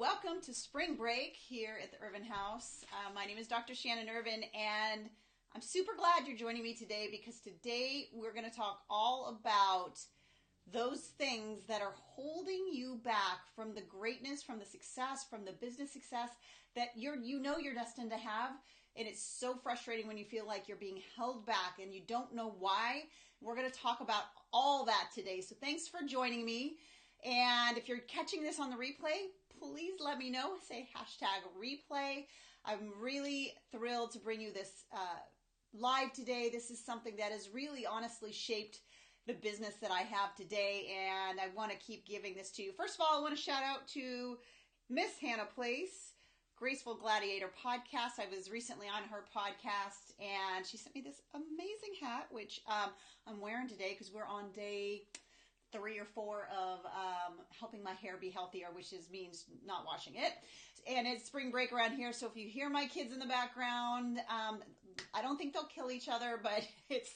welcome to Spring Break here at the Irvin House. My name is Dr. Shannon Irvin, and I'm super glad you're joining me today because today we're going to talk all about those things that are holding you back from the greatness, from the success, from the business success that you're destined to have. And it's so frustrating when you feel like you're being held back and you don't know why. We're going to talk about all that today. So thanks for joining me. And if you're catching this on the replay, please let me know. Say #replay. I'm really thrilled to bring you this live today. This is something that has really honestly shaped the business that I have today, and I want to keep giving this to you. First of all, I want to shout out to Miss Hannah Place, Graceful Gladiator podcast. I was recently on her podcast, and she sent me this amazing hat, which I'm wearing today because we're on day 3 or 4 of helping my hair be healthier, which means not washing it. And it's spring break around here, so if you hear my kids in the background, I don't think they'll kill each other, but it's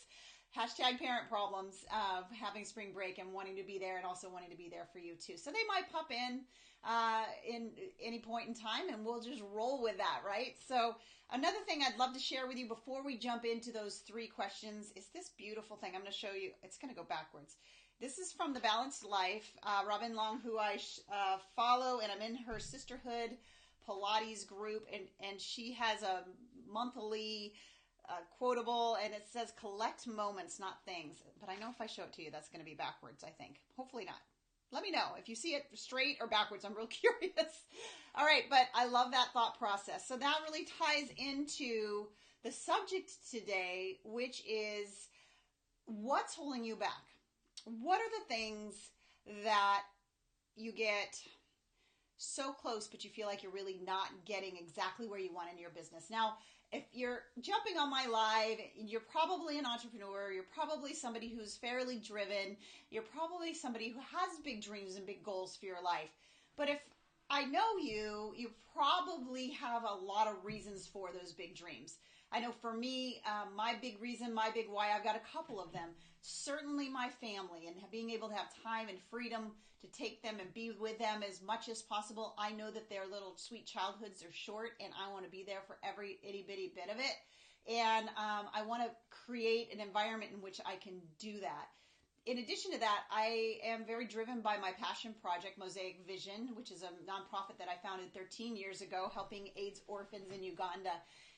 #parent problems of having spring break and wanting to be there and also wanting to be there for you too. So they might pop in any point in time, and we'll just roll with that, right? So another thing I'd love to share with you before we jump into those 3 questions is this beautiful thing. I'm going to show you. It's going to go backwards. This is from The Balanced Life, Robin Long, who I follow, and I'm in her Sisterhood Pilates group, and she has a monthly quotable, and it says collect moments, not things. But I know if I show it to you, that's going to be backwards, I think. Hopefully not. Let me know if you see it straight or backwards. I'm real curious. All right, but I love that thought process. So that really ties into the subject today, which is what's holding you back? What are the things that you get so close, but you feel like you're really not getting exactly where you want in your business? Now, if you're jumping on my live, you're probably an entrepreneur. You're probably somebody who's fairly driven. You're probably somebody who has big dreams and big goals for your life. But if I know you, you probably have a lot of reasons for those big dreams. I know for me, my big reason, my big why, I've got a couple of them. Certainly my family and being able to have time and freedom to take them and be with them as much as possible. I know that their little sweet childhoods are short, and I want to be there for every itty bitty bit of it. And I want to create an environment in which I can do that. In addition to that, I am very driven by my passion project, Mosaic Vision, which is a nonprofit that I founded 13 years ago, helping AIDS orphans in Uganda.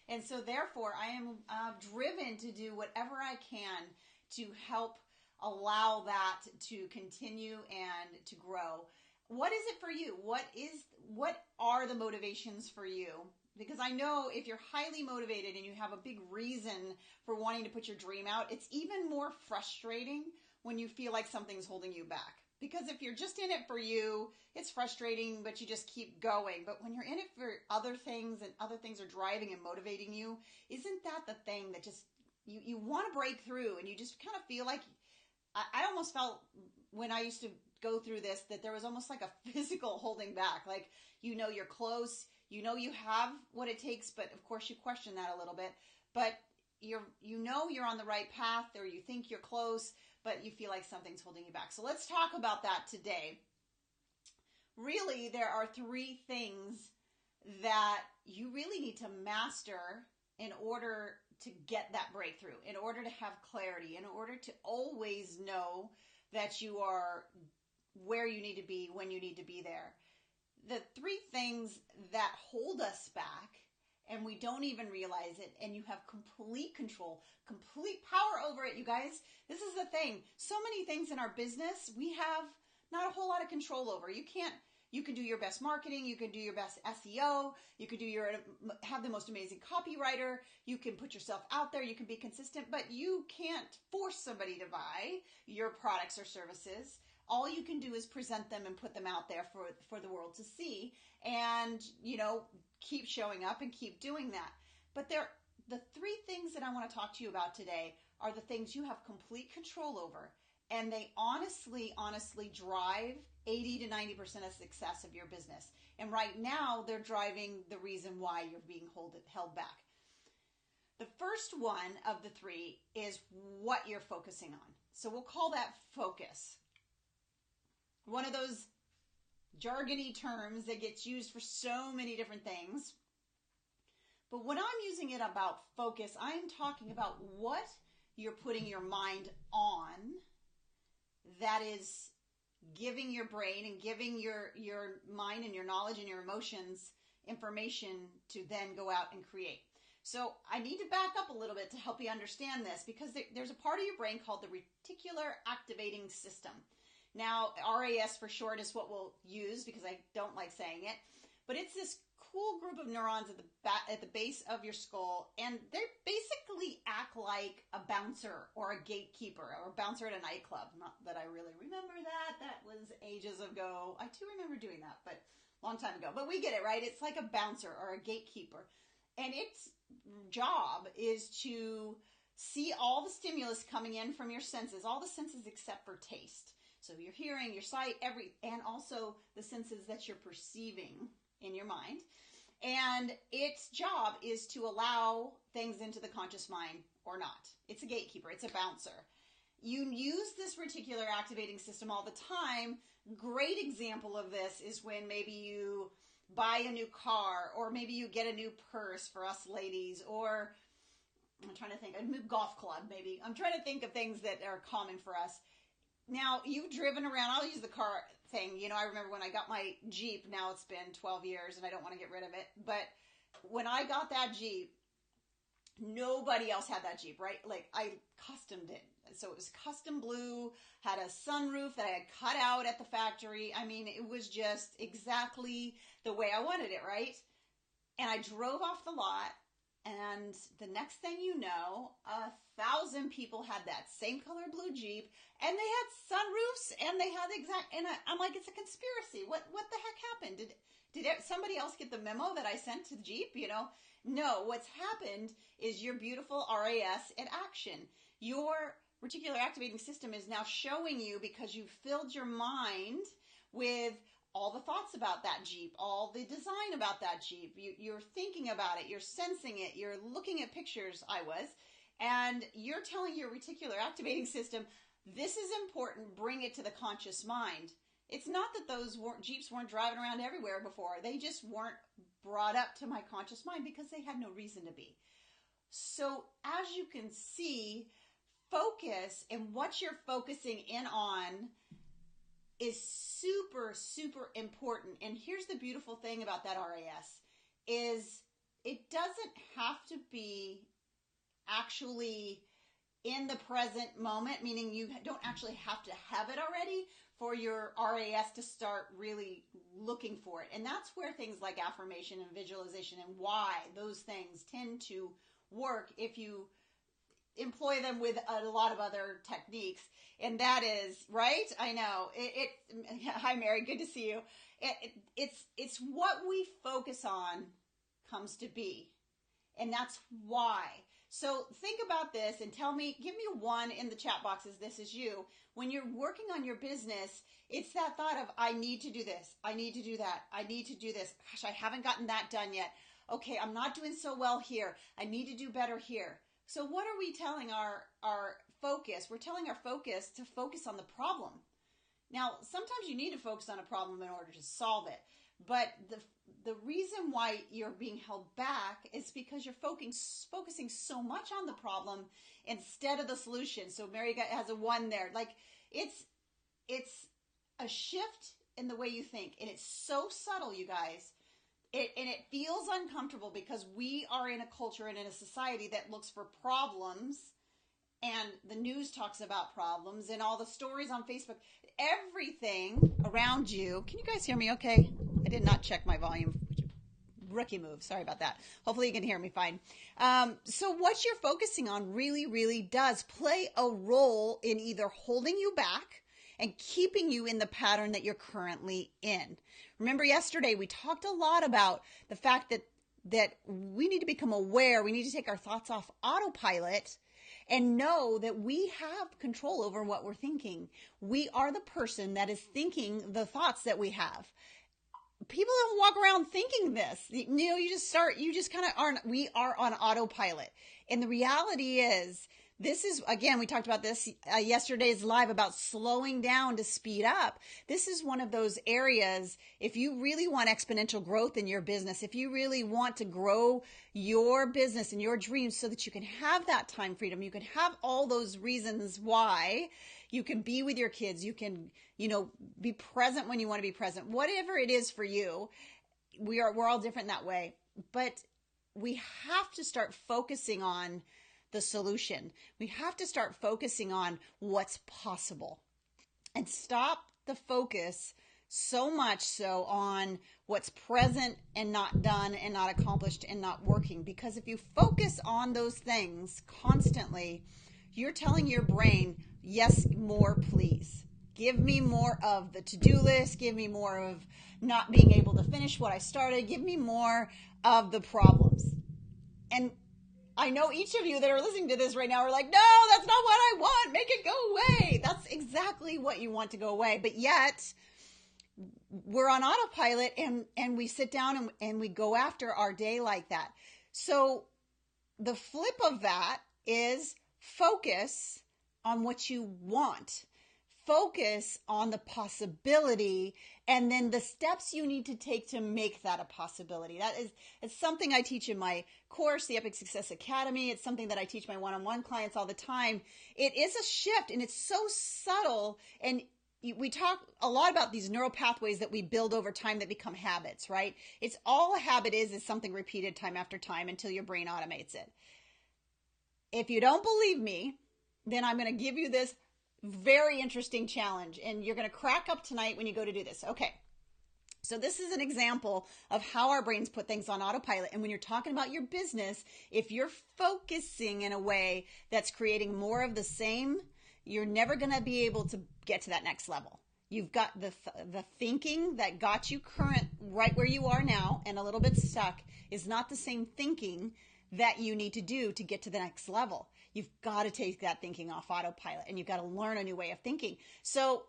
And so therefore, I am driven to do whatever I can to help allow that to continue and to grow. What is it for you? What are the motivations for you? Because I know if you're highly motivated and you have a big reason for wanting to put your dream out, it's even more frustrating when you feel like something's holding you back. Because if you're just in it for you, it's frustrating, but you just keep going. But when you're in it for other things and other things are driving and motivating you, isn't that the thing that just, you want to break through, and you just kind of feel like, I almost felt when I used to go through this that there was almost like a physical holding back. Like, you're close, you have what it takes, but of course you question that a little bit. But you're on the right path, or you think you're close, but you feel like something's holding you back. So let's talk about that today. Really, there are 3 things that you really need to master in order to get that breakthrough, in order to have clarity, in order to always know that you are where you need to be when you need to be there. The 3 things that hold us back, and we don't even realize it, and you have complete control, complete power over it, you guys. This is the thing. So many things in our business we have not a whole lot of control over. You can do your best marketing, you can do your best SEO, you can have the most amazing copywriter, you can put yourself out there, you can be consistent, but you can't force somebody to buy your products or services. All you can do is present them and put them out there for the world to see, and keep showing up and keep doing that. But the 3 things that I want to talk to you about today are the things you have complete control over, and they honestly drive 80 to 90% of success of your business. And right now, they're driving the reason why you're being held back. The first one of the 3 is what you're focusing on. So we'll call that focus. One of those jargony terms that gets used for so many different things. But when I'm using it about focus, I'm talking about what you're putting your mind on that is giving your brain and giving your mind and your knowledge and your emotions information to then go out and create. So I need to back up a little bit to help you understand this, because there's a part of your brain called the reticular activating system. Now, RAS for short is what we'll use because I don't like saying it, but it's this cool group of neurons at the base of your skull, and they basically act like a bouncer or a gatekeeper or a bouncer at a nightclub. Not that I really remember that. That was ages ago. I do remember doing that, but a long time ago. But we get it, right? It's like a bouncer or a gatekeeper. And its job is to see all the stimulus coming in from your senses, all the senses except for taste. So your hearing, your sight, and also the senses that you're perceiving in your mind. And its job is to allow things into the conscious mind or not. It's a gatekeeper. It's a bouncer. You use this reticular activating system all the time. Great example of this is when maybe you buy a new car, or maybe you get a new purse for us ladies, or I'm trying to think, a new golf club maybe. I'm trying to think of things that are common for us. Now, you've driven around, I'll use the car thing. You know, I remember when I got my Jeep, now it's been 12 years and I don't want to get rid of it. But when I got that Jeep, nobody else had that Jeep, right? Like, I customed it. So it was custom blue, had a sunroof that I had cut out at the factory. I mean, it was just exactly the way I wanted it, right? And I drove off the lot, and the next thing you know, 1,000 people had that same color blue Jeep, and they had sunroofs, and they had and I'm like, it's a conspiracy. What the heck happened? Did somebody else get the memo that I sent to the Jeep? You know, no. What's happened is your beautiful RAS in action. Your reticular activating system is now showing you, because you filled your mind with all the thoughts about that Jeep, all the design about that Jeep. You're thinking about it, you're sensing it, you're looking at pictures, and you're telling your reticular activating system, this is important, bring it to the conscious mind. It's not that those Jeeps weren't driving around everywhere before. They just weren't brought up to my conscious mind because they had no reason to be. So as you can see, focus and what you're focusing in on is super, super important. And here's the beautiful thing about that RAS is it doesn't have to be actually in the present moment, meaning you don't actually have to have it already for your RAS to start really looking for it. And that's where things like affirmation and visualization and why those things tend to work if you employ them with a lot of other techniques. And that is, right? I know. Hi, Mary. Good to see you. It's what we focus on comes to be. And that's why. So think about this and tell me, give me a 1 in the chat boxes. This is you. When you're working on your business, it's that thought of, I need to do this. I need to do that. I need to do this. Gosh, I haven't gotten that done yet. Okay, I'm not doing so well here. I need to do better here. So what are we telling our focus? We're telling our focus to focus on the problem. Now, sometimes you need to focus on a problem in order to solve it. But the reason why you're being held back is because you're focusing so much on the problem instead of the solution. So Mary has a 1 there. Like, it's a shift in the way you think. And it's so subtle, you guys. And it feels uncomfortable because we are in a culture and in a society that looks for problems, and the news talks about problems, and all the stories on Facebook, everything around you. Can you guys hear me okay? I did not check my volume. Rookie move. Sorry about that. Hopefully you can hear me fine. So what you're focusing on really, really does play a role in either holding you back and keeping you in the pattern that you're currently in. Remember yesterday we talked a lot about the fact that we need to become aware. We need to take our thoughts off autopilot and know that we have control over what we're thinking. We are the person that is thinking the thoughts that we have. People don't walk around thinking this. You know, we are on autopilot. And the reality is This is, again, we talked about this yesterday's live about slowing down to speed up. This is one of those areas, if you really want exponential growth in your business, if you really want to grow your business and your dreams so that you can have that time freedom, you can have all those reasons why, you can be with your kids, you can, be present when you want to be present, whatever it is for you. We're all different that way, but we have to start focusing on the solution. We have to start focusing on what's possible and stop the focus so much so on what's present and not done and not accomplished and not working. Because if you focus on those things constantly, you're telling your brain, yes, more, please. Give me more of the to-do list. Give me more of not being able to finish what I started. Give me more of the problems. And I know each of you that are listening to this right now are like, no, that's not what I want. Make it go away. That's exactly what you want to go away. But yet we're on autopilot and we sit down and we go after our day like that. So the flip of that is focus on what you want. Focus on the possibility and then the steps you need to take to make that a possibility. It's something I teach in my course, the Epic Success Academy. It's something that I teach my one-on-one clients all the time. It is a shift and it's so subtle. And we talk a lot about these neural pathways that we build over time that become habits, right? It's all a habit is something repeated time after time until your brain automates it. If you don't believe me, then I'm going to give you this very interesting challenge, and you're going to crack up tonight when you go to do this. Okay. So this is an example of how our brains put things on autopilot. And when you're talking about your business, if you're focusing in a way that's creating more of the same, you're never going to be able to get to that next level. You've got the thinking that got you current right where you are now and a little bit stuck is not the same thinking that you need to do to get to the next level. You've got to take that thinking off autopilot and you've got to learn a new way of thinking. So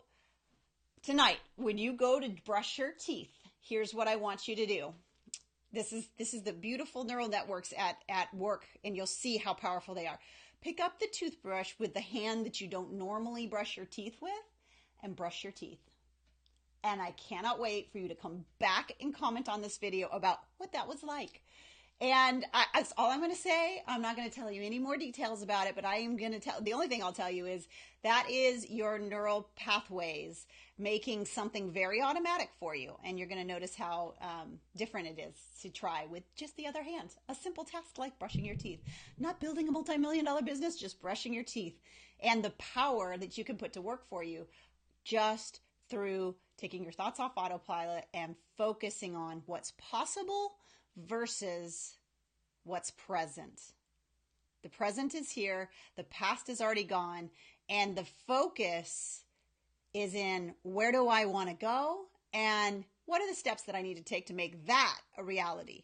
tonight, when you go to brush your teeth, here's what I want you to do. This is the beautiful neural networks at work, and you'll see how powerful they are. Pick up the toothbrush with the hand that you don't normally brush your teeth with and brush your teeth. And I cannot wait for you to come back and comment on this video about what that was like. And that's all I'm going to say. I'm not going to tell you any more details about it, but I am going to the only thing I'll tell you is that is your neural pathways making something very automatic for you. And you're going to notice how different it is to try with just the other hand. A simple task like brushing your teeth. Not building a multi-million-dollar business, just brushing your teeth. And the power that you can put to work for you just through taking your thoughts off autopilot and focusing on what's possible versus what's present. The present is here, the past is already gone, and the focus is in where do I want to go and what are the steps that I need to take to make that a reality,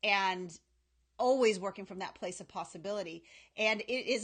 and always working from that place of possibility. And it is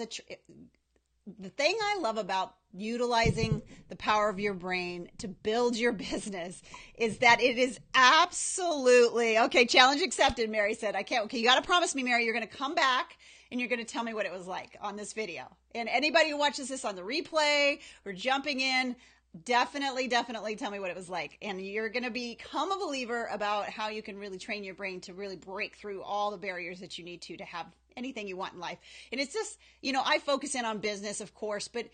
the thing I love about utilizing the power of your brain to build your business is that it is absolutely, okay, challenge accepted, Mary said. Okay, you got to promise me, Mary, you're going to come back and you're going to tell me what it was like on this video. And anybody who watches this on the replay or jumping in, definitely tell me what it was like. And you're going to become a believer about how you can really train your brain to really break through all the barriers that you need to have anything you want in life. And it's just, I focus in on business, of course, but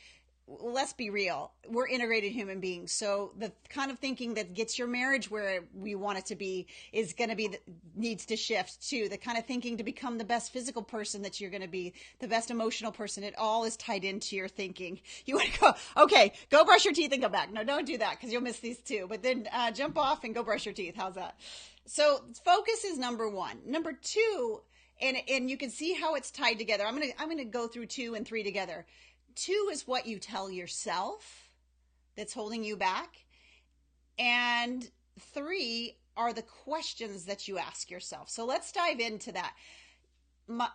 let's be real. We're integrated human beings. So the kind of thinking that gets your marriage where we want it to be is going to be, needs to shift too. The kind of thinking to become the best physical person that you're going to be, the best emotional person. It all is tied into your thinking. You want to go, okay, go brush your teeth and come back. No, don't do that because you'll miss these two. But then jump off and go brush your teeth. How's that? So focus is number one. Number two, and you can see how it's tied together. I'm gonna go through 2 and 3 together. 2 is what you tell yourself that's holding you back. And 3 are the questions that you ask yourself. So let's dive into that. A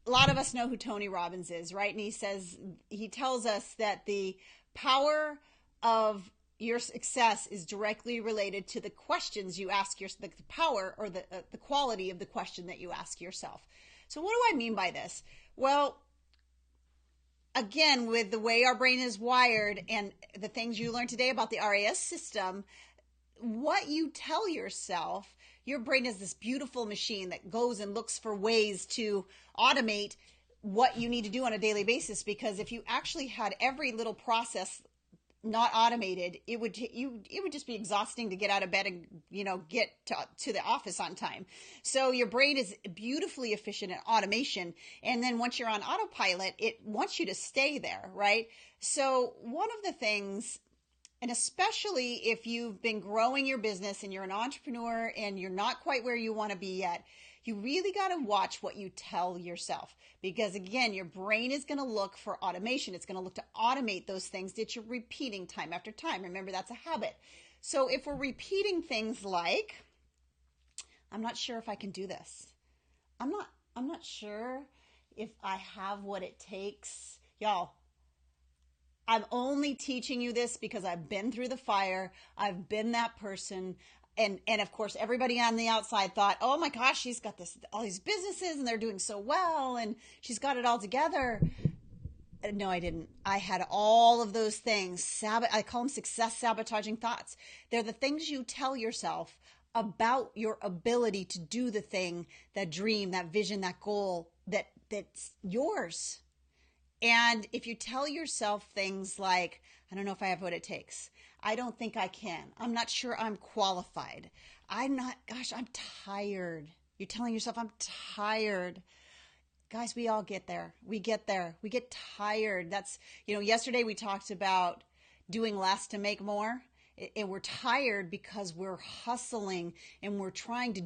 lot of us know who Tony Robbins is, right? And he tells us that the power of your success is directly related to the questions you ask the power or the quality of the question that you ask yourself. So what do I mean by this? Well, again, with the way our brain is wired and the things you learned today about the RAS system, what you tell yourself, your brain is this beautiful machine that goes and looks for ways to automate what you need to do on a daily basis. Because if you actually had every little process not automated, it would just be exhausting to get out of bed and get to the office on time. So your brain is beautifully efficient in automation, and then once you're on autopilot, it wants you to stay there, right? So one of the things, and especially if you've been growing your business and you're an entrepreneur and you're not quite where you want to be yet, you really got to watch what you tell yourself, because again, your brain is going to look for automation. It's going to look to automate those things that you're repeating time after time. Remember, that's a habit. So if we're repeating things like, I'm not sure if I can do this. I'm not sure if I have what it takes. Y'all, I'm only teaching you this because I've been through the fire. I've been that person. And of course, everybody on the outside thought, oh my gosh, she's got all these businesses and they're doing so well and she's got it all together. No, I didn't. I had all of those things. I call them success sabotaging thoughts. They're the things you tell yourself about your ability to do the thing, that dream, that vision, that goal that's yours. And if you tell yourself things like, I don't know if I have what it takes. I don't think I can. I'm not sure I'm qualified. I'm tired. You're telling yourself, I'm tired. Guys, we all get there. We get there. We get tired. That's, yesterday we talked about doing less to make more. And we're tired because we're hustling and we're trying to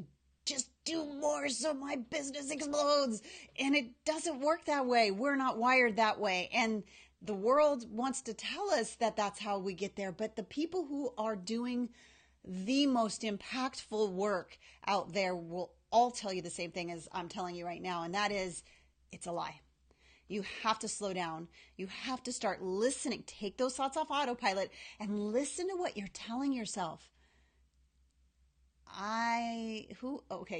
just do more so my business explodes. And it doesn't work that way. We're not wired that way. And the world wants to tell us that that's how we get there. But the people who are doing the most impactful work out there will all tell you the same thing as I'm telling you right now. And that is, it's a lie. You have to slow down. You have to start listening. Take those thoughts off autopilot and listen to what you're telling yourself.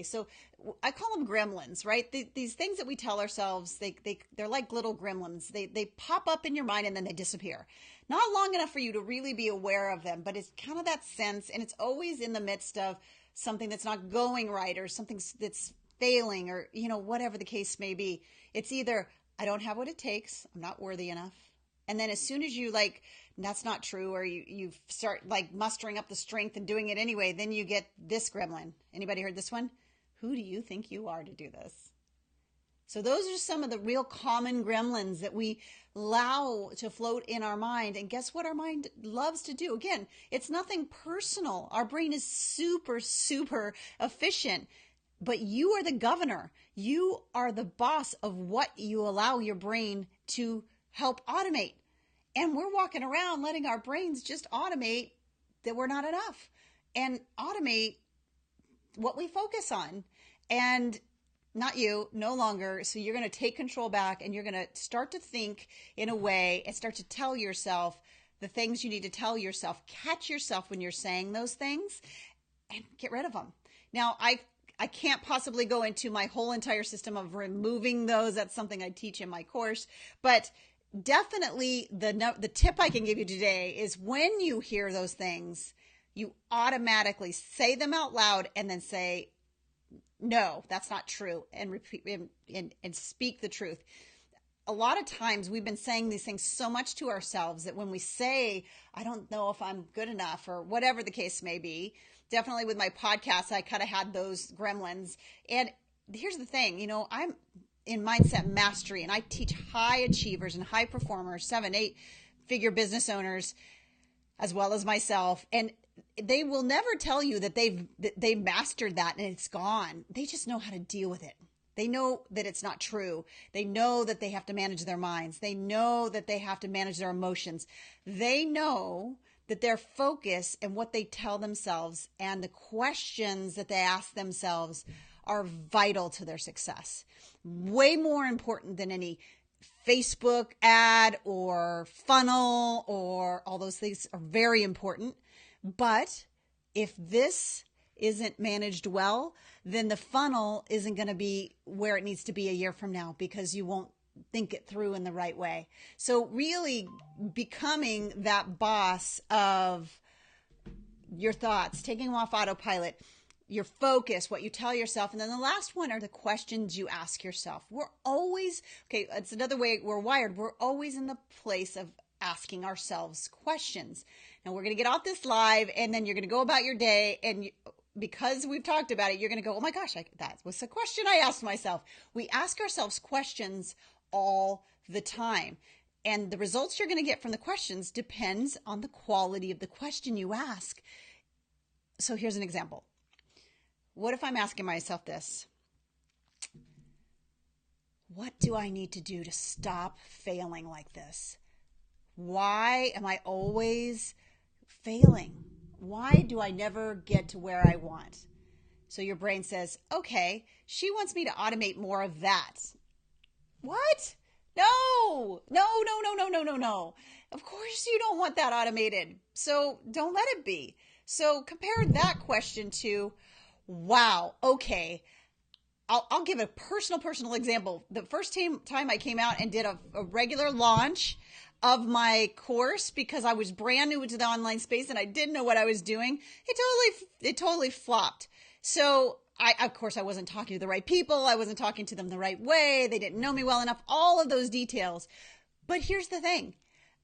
So I call them gremlins, right? These things that we tell ourselves, they're like little gremlins. They pop up in your mind and then they disappear. Not long enough for you to really be aware of them, but it's kind of that sense, and it's always in the midst of something that's not going right or something that's failing or, whatever the case may be. It's either, I don't have what it takes, I'm not worthy enough. And then as soon as you that's not true, or you start mustering up the strength and doing it anyway, then you get this gremlin. Anybody heard this one? Who do you think you are to do this? So those are some of the real common gremlins that we allow to float in our mind. And guess what our mind loves to do? Again, it's nothing personal. Our brain is super, super efficient. But you are the governor. You are the boss of what you allow your brain to help automate. And we're walking around letting our brains just automate that we're not enough and automate what we focus on. And not you, no longer. So you're going to take control back and you're going to start to think in a way and start to tell yourself the things you need to tell yourself. Catch yourself when you're saying those things and get rid of them. Now, I can't possibly go into my whole entire system of removing those. That's something I teach in my course. But definitely the tip I can give you today is when you hear those things, you automatically say them out loud and then say, no, that's not true, and repeat and speak the truth. A lot of times we've been saying these things so much to ourselves that when we say, I don't know if I'm good enough or whatever the case may be, definitely with my podcast, I kind of had those gremlins. And here's the thing, I'm in mindset mastery and I teach high achievers and high performers, 7-8 figure business owners, as well as myself. And they will never tell you that they've mastered that and it's gone. They just know how to deal with it. They know that it's not true. They know that they have to manage their minds. They know that they have to manage their emotions. They know that their focus and what they tell themselves and the questions that they ask themselves are vital to their success. Way more important than any Facebook ad or funnel, or all those things are very important. But if this isn't managed well, then the funnel isn't going to be where it needs to be a year from now, because you won't think it through in the right way. So really becoming that boss of your thoughts, taking them off autopilot, your focus, what you tell yourself. And then the last one are the questions you ask yourself. We're always, okay, it's another way we're wired. We're always in the place of asking ourselves questions. Now we're going to get off this live and then you're going to go about your day, and because we've talked about it, you're going to go, oh my gosh, that was a question I asked myself. We ask ourselves questions all the time. And the results you're going to get from the questions depends on the quality of the question you ask. So here's an example. What if I'm asking myself this? What do I need to do to stop failing like this? Why am I always failing? Why do I never get to where I want? So your brain says, okay, she wants me to automate more of that. What? No. Of course you don't want that automated. So don't let it be. So compare that question to, wow, okay, I'll give a personal example. The first time I came out and did a regular launch of my course, because I was brand new into the online space and I didn't know what I was doing, it totally flopped. So of course I wasn't talking to the right people. I wasn't talking to them the right way. They didn't know me well enough, all of those details. But here's the thing.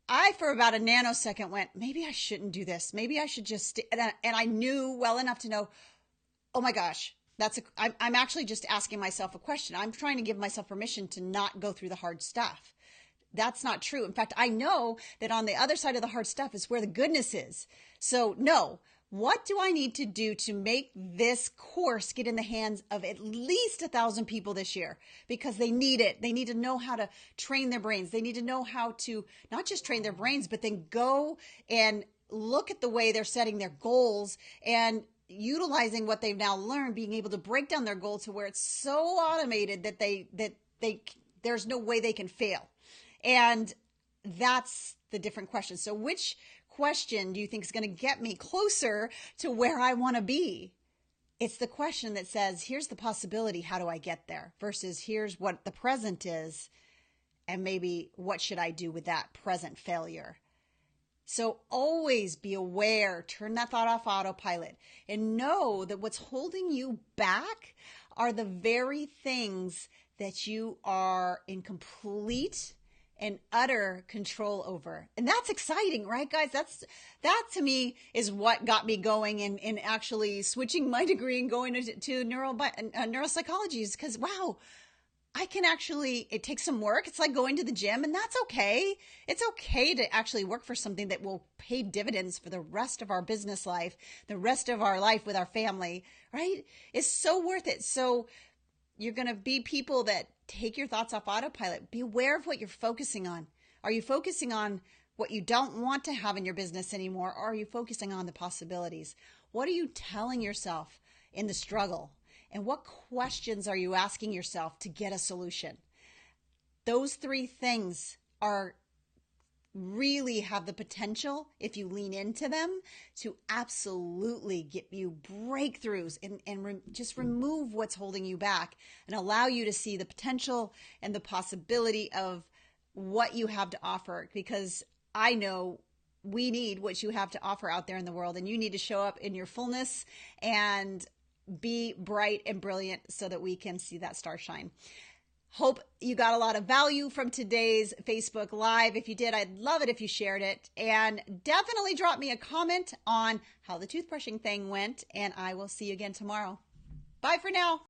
I, for about a nanosecond, went, maybe I shouldn't do this. Maybe I should just, and I knew well enough to know, oh my gosh, I'm actually just asking myself a question. I'm trying to give myself permission to not go through the hard stuff. That's not true. In fact, I know that on the other side of the hard stuff is where the goodness is. So no, what do I need to do to make this course get in the hands of at least 1,000 people this year? Because they need it. They need to know how to train their brains. They need to know how to not just train their brains, but then go and look at the way they're setting their goals and utilizing what they've now learned, being able to break down their goal to where it's so automated that there's no way they can fail. And that's the different question. So which question do you think is going to get me closer to where I want to be? It's the question that says, here's the possibility, how do I get there? Versus here's what the present is, and maybe what should I do with that present failure? So always be aware, turn that thought off autopilot, and know that what's holding you back are the very things that you are in complete and utter control over. And that's exciting, right, guys? That to me is what got me going in actually switching my degree and going to neuropsychology, is because, wow, I can actually, it takes some work. It's like going to the gym, and that's okay. It's okay to actually work for something that will pay dividends for the rest of our business life, the rest of our life with our family, right? It's so worth it. So you're going to be people that take your thoughts off autopilot. Be aware of what you're focusing on. Are you focusing on what you don't want to have in your business anymore? Or are you focusing on the possibilities? What are you telling yourself in the struggle? And what questions are you asking yourself to get a solution? Those three things are really have the potential, if you lean into them, to absolutely get you breakthroughs and just remove what's holding you back and allow you to see the potential and the possibility of what you have to offer. Because I know we need what you have to offer out there in the world, and you need to show up in your fullness and be bright and brilliant so that we can see that star shine. Hope you got a lot of value from today's Facebook Live. If you did, I'd love it if you shared it. And definitely drop me a comment on how the toothbrushing thing went. And I will see you again tomorrow. Bye for now.